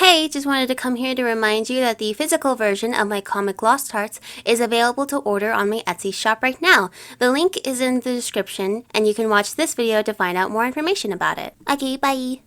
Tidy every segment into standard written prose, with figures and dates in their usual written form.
Hey, just wanted to come here to remind you that the physical version of my comic Lost Hearts is available to order on my Etsy shop right now. The link is in the description, and you can watch this video to find out more information about it. Okay, bye!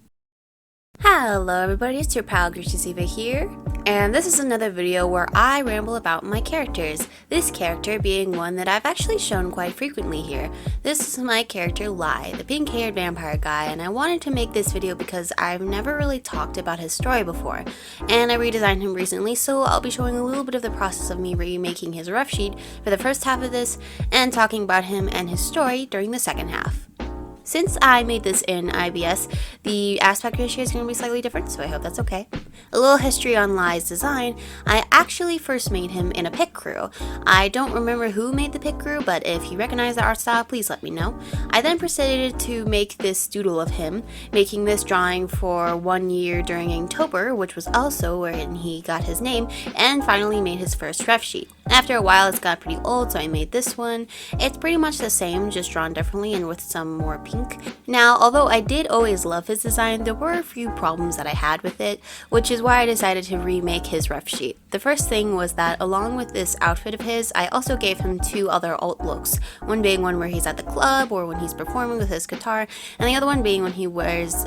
Hello everybody, it's your pal E.V.A here, and this is another video where I ramble about my characters, this character being one that I've actually shown quite frequently here. This is my character Lai, the pink-haired vampire guy, and I wanted to make this video because I've never really talked about his story before, and I redesigned him recently, so I'll be showing a little bit of the process of me remaking his rough sheet for the first half of this, and talking about him and his story during the second half. Since I made this in IBS, the aspect ratio is going to be slightly different, so I hope that's okay. A little history on Lai's design. I actually first made him in a pick crew. I don't remember who made the pick crew, but if you recognize the art style, please let me know. I then proceeded to make this doodle of him, making this drawing for 1 year during Inktober, which was also when he got his name, and finally made his first rough sheet. After a while, it's got pretty old, so I made this one. It's pretty much the same, just drawn differently and with some more pink. Now, although I did always love his design, there were a few problems that I had with it, which is why I decided to remake his rough sheet. The first thing was that along with this outfit of his, I also gave him two other alt looks, one being one where he's at the club or when he's performing with his guitar, and the other one being when he wears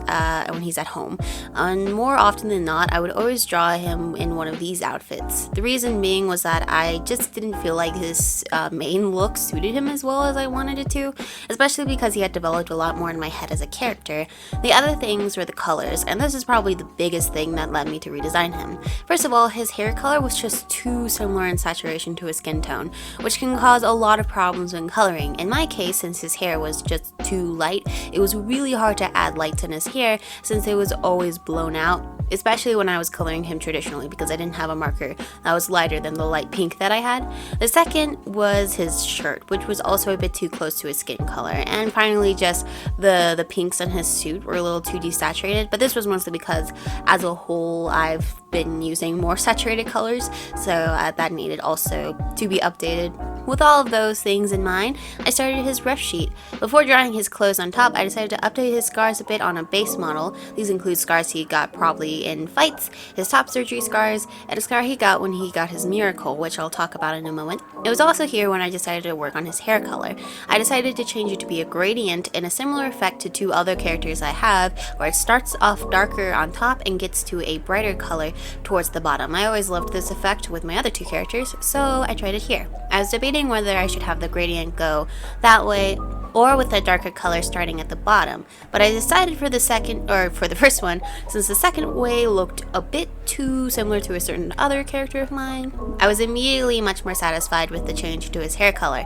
when he's at home. And more often than not, I would always draw him in one of these outfits. The reason being was that I just didn't feel like his main look suited him as well as I wanted it to, especially because he had developed a lot more in my head as a character. The other things were the colors, and this is probably the biggest thing that led me to redesign him. First of all, his hair color was just too similar in saturation to his skin tone, which can cause a lot of problems when coloring. In my case, since his hair was just too light, it was really hard to add lights in his hair since it was always blown out, especially when I was coloring him traditionally because I didn't have a marker that was lighter than the light pink that I had. The second was his shirt, which was also a bit too close to his skin color. And finally, just the pinks on his suit were a little too desaturated, but this was mostly because as a whole I've been using more saturated colors, so that needed also to be updated. With all of those things in mind, I started his rough sheet. Before drawing his clothes on top, I decided to update his scars a bit on a base model. These include scars he got probably in fights, his top surgery scars, and a scar he got when he got his miracle, which I'll talk about in a moment. It was also here when I decided to work on his hair color. I decided to change it to be a gradient in a similar effect to two other characters I have, where it starts off darker on top and gets to a brighter color towards the bottom. I always loved this effect with my other two characters, so I tried it here. I was debating whether I should have the gradient go that way or with a darker color starting at the bottom, but I decided for the first one, since the second way looked a bit too similar to a certain other character of mine. I was immediately much more satisfied with the change to his hair color,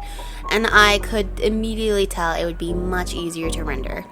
and I could immediately tell it would be much easier to render.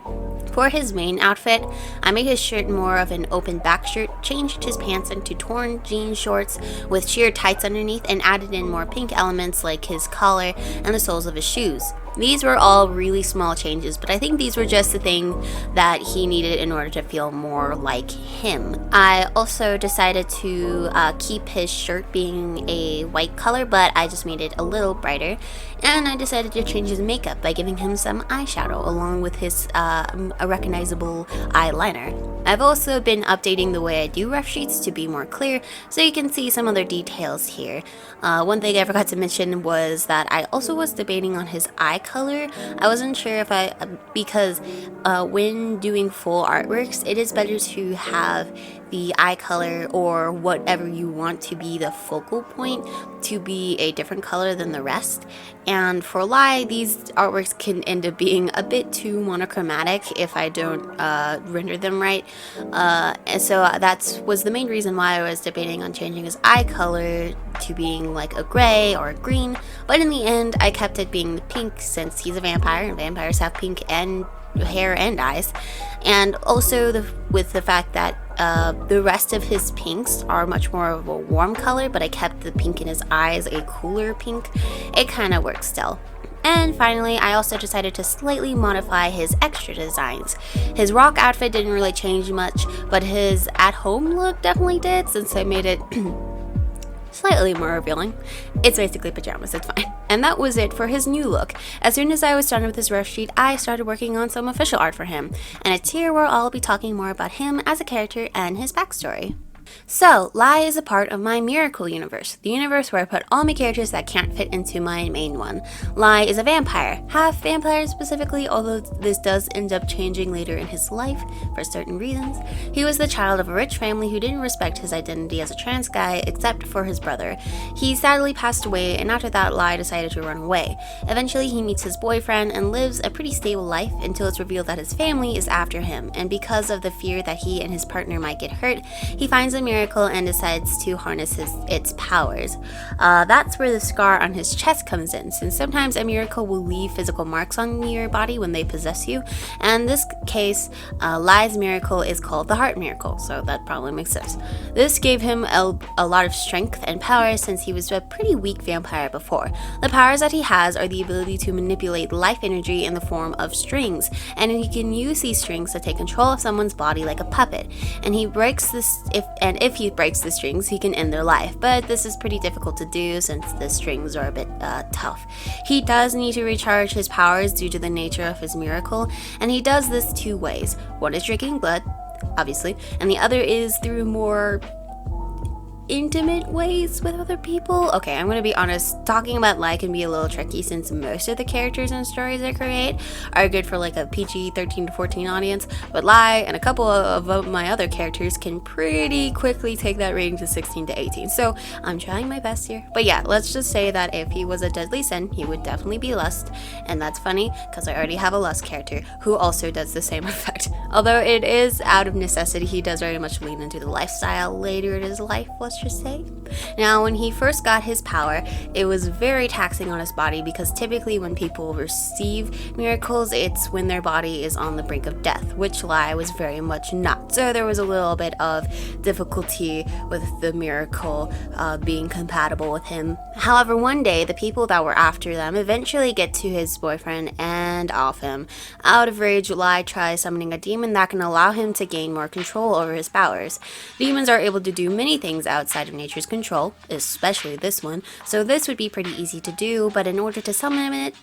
For his main outfit, I made his shirt more of an open back shirt, changed his pants into torn jean shorts with sheer tights underneath, and added in more pink elements like his collar and the soles of his shoes. These were all really small changes, but I think these were just the thing that he needed in order to feel more like him. I also decided to keep his shirt being a white color, but I just made it a little brighter. And I decided to change his makeup by giving him some eyeshadow along with his a recognizable eyeliner. I've also been updating the way I do rough sheets to be more clear, so you can see some other details here. One thing I forgot to mention was that I also was debating on his eye color. I wasn't sure if because when doing full artworks, it is better to have the eye color or whatever you want to be the focal point to be a different color than the rest. And for Lai, these artworks can end up being a bit too monochromatic if I don't render them right. And so that was the main reason why I was debating on changing his eye color to being like a gray or a green. But in the end, I kept it being the pink since he's a vampire and vampires have pink and hair and eyes. And also with the fact that the rest of his pinks are much more of a warm color, but I kept the pink in his eyes a cooler pink. It kind of works still. And finally, I also decided to slightly modify his extra designs. His rock outfit didn't really change much, but his at-home look definitely did, since I made it slightly more revealing. It's basically pajamas, it's fine. And that was it for his new look. As soon as I was done with his rough sheet, I started working on some official art for him. And it's here where I'll be talking more about him as a character and his backstory. So, Lie is a part of my Miracle universe, the universe where I put all my characters that can't fit into my main one. Lie is a vampire, half vampire specifically, although this does end up changing later in his life for certain reasons. He was the child of a rich family who didn't respect his identity as a trans guy except for his brother. He sadly passed away, and after that, Lie decided to run away. Eventually, he meets his boyfriend and lives a pretty stable life until it's revealed that his family is after him, and because of the fear that he and his partner might get hurt, he finds a miracle and decides to harness its powers. That's where the scar on his chest comes in, since sometimes a miracle will leave physical marks on your body when they possess you, and in this case, Lie's miracle is called the heart miracle, so that probably makes sense. This gave him a lot of strength and power since he was a pretty weak vampire before. The powers that he has are the ability to manipulate life energy in the form of strings, and he can use these strings to take control of someone's body like a puppet, and if he breaks the strings, he can end their life, but this is pretty difficult to do since the strings are a bit tough. He does need to recharge his powers due to the nature of his miracle, and he does this two ways. One is drinking blood, obviously, and the other is through more intimate ways with other people. Okay, I'm gonna be honest, talking about Lie can be a little tricky since most of the characters and stories I create are good for like a PG 13 to 14 audience, but Lie and a couple of my other characters can pretty quickly take that rating to 16 to 18, so I'm trying my best here. But yeah, let's just say that if he was a deadly sin, he would definitely be lust, and that's funny because I already have a lust character who also does the same effect. Although it is out of necessity, he does very much lean into the lifestyle later in his life, let's just say. Now, when he first got his power, it was very taxing on his body because typically when people receive miracles, it's when their body is on the brink of death, which Lie was very much not. So there was a little bit of difficulty with the miracle being compatible with him. However, one day, the people that were after them eventually get to his boyfriend and off him. Out of rage, Lie tries summoning a demon that can allow him to gain more control over his powers. Demons are able to do many things outside of nature's control, especially this one, so this would be pretty easy to do, but in order to summon it,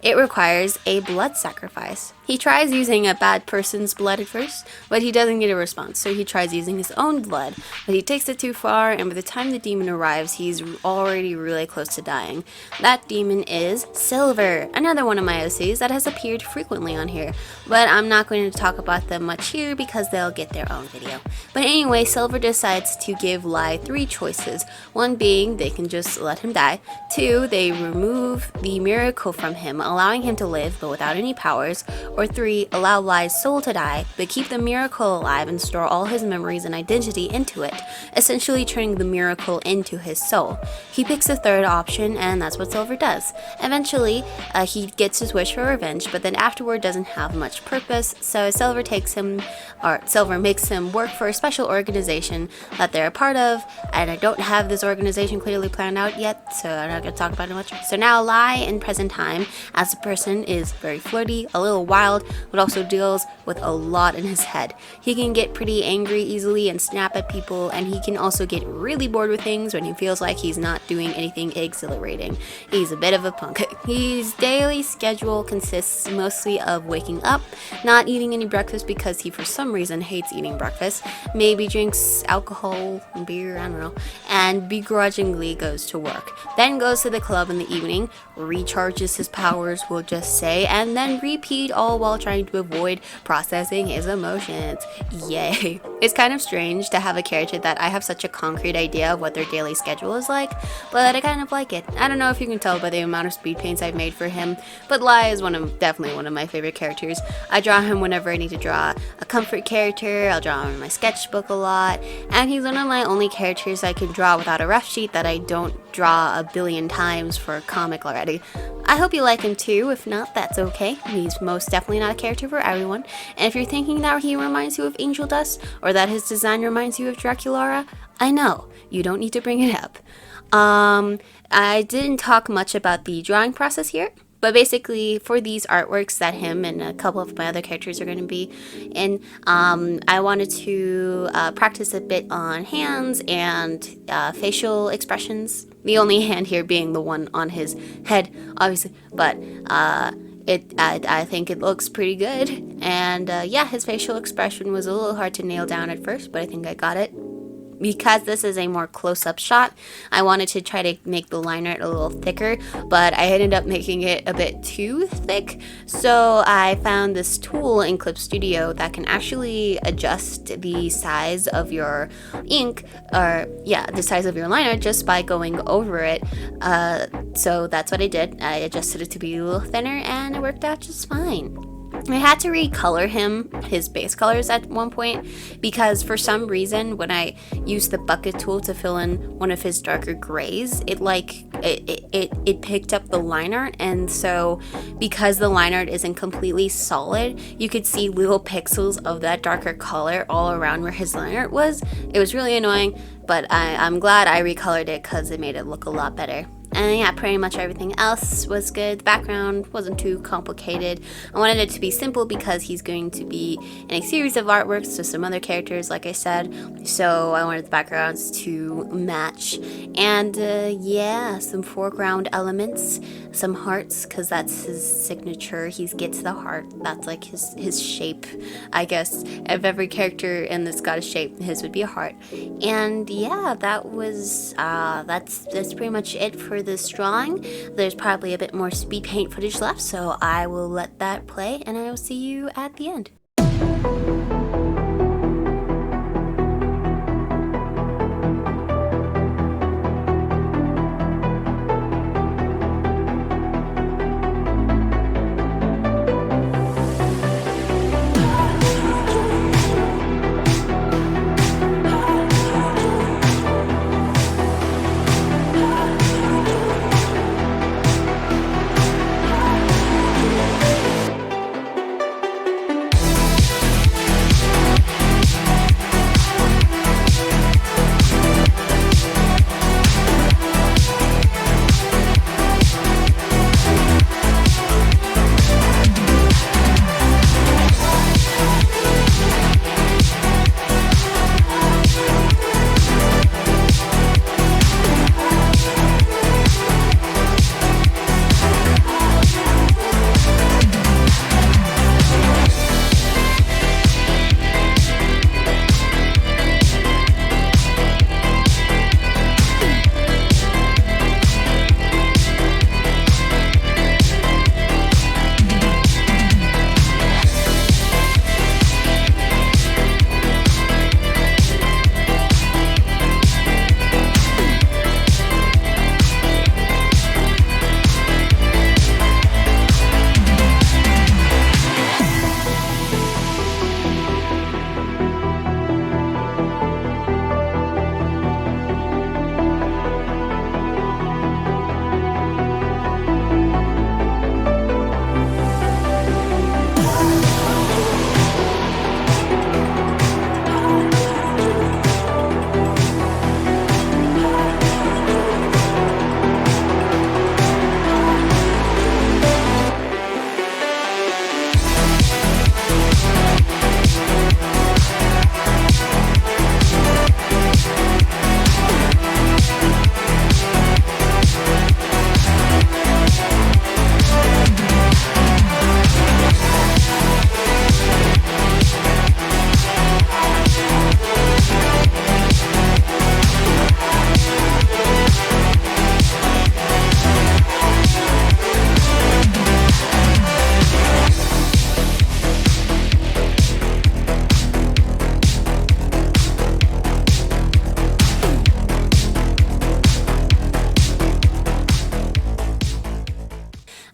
it requires a blood sacrifice. He tries using a bad person's blood at first, but he doesn't get a response, so he tries using his own blood, but he takes it too far, and by the time the demon arrives, he's already really close to dying. That demon is Silver, another one of my OCs that has appeared frequently on here, but I'm not going to talk about them much here because they'll get their own video. But anyway, Silver decides to give Lie three choices. One being they can just let him die. Two, they remove the miracle from him, allowing him to live but without any powers. Or three, allow Lie's soul to die, but keep the miracle alive and store all his memories and identity into it, essentially turning the miracle into his soul. He picks the third option, and that's what Silver does. Eventually, he gets his wish for revenge, but then afterward doesn't have much purpose, so Silver makes him work for a special organization that they're a part of, and I don't have this organization clearly planned out yet, so I'm not going to talk about it much. So now Lie in present time as a person is very flirty, a little wild, but also deals with a lot in his head. He can get pretty angry easily and snap at people, and he can also get really bored with things when he feels like he's not doing anything exhilarating. He's a bit of a punk. His daily schedule consists mostly of waking up, not eating any breakfast because he for some reason hates eating breakfast, maybe drinks alcohol and beer, I don't know, and begrudgingly goes to work. Then goes to the club in the evening, recharges his powers, we'll just say, and then repeat all while trying to avoid processing his emotions. Yay. It's kind of strange to have a character that I have such a concrete idea of what their daily schedule is like, but I kind of like it. I don't know if you can tell by the amount of speed paints I've made for him, but Lie is definitely one of my favorite characters. I draw him whenever I need to draw a comfort character. I'll draw him in my sketchbook a lot, and he's one of my only characters I can draw without a rough sheet that I don't draw a billion times for a comic already. I hope you like him too. If not, that's okay. He's most definitely not a character for everyone, and if you're thinking that he reminds you of Angel Dust or that his design reminds you of Draculaura, I know, you don't need to bring it up. I didn't talk much about the drawing process here, but basically for these artworks that him and a couple of my other characters are going to be in, I wanted to practice a bit on hands and facial expressions. The only hand here being the one on his head, obviously, but I think it looks pretty good. And yeah, his facial expression was a little hard to nail down at first, but I think I got it. Because this is a more close-up shot, I wanted to try to make the liner a little thicker, but I ended up making it a bit too thick. So I found this tool in Clip Studio that can actually adjust the size of your ink, or yeah, the size of your liner just by going over it. So that's what I did. I adjusted it to be a little thinner and it worked out just fine. I had to recolor him, his base colors at one point, because for some reason when I used the bucket tool to fill in one of his darker grays, it picked up the line art, and so because the line art isn't completely solid, you could see little pixels of that darker color all around where his line art was. It was really annoying, but I'm glad I recolored it because it made it look a lot better. And yeah, pretty much everything else was good. The background wasn't too complicated. I wanted it to be simple because he's going to be in a series of artworks to some other characters, like I said. So I wanted the backgrounds to match. And yeah, some foreground elements, some hearts, because that's his signature. He gets the heart. That's like his shape, I guess. If every character in this got a shape, his would be a heart. And yeah, that was that's pretty much it for this drawing. There's probably a bit more speed paint footage left, so I will let that play and I will see you at the end.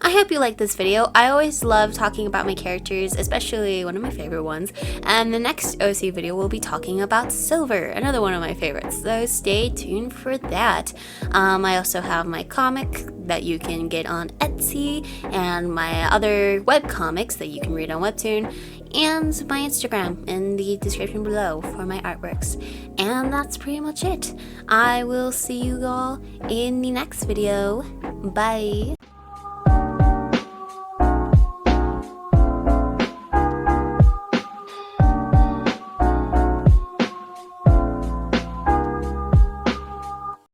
I hope you like this video. I always love talking about my characters, especially one of my favorite ones. And the next OC video will be talking about Silver, another one of my favorites. So stay tuned for that. I also have my comic that you can get on Etsy, and my other web comics that you can read on Webtoon, and my Instagram in the description below for my artworks. And that's pretty much it. I will see you all in the next video. Bye!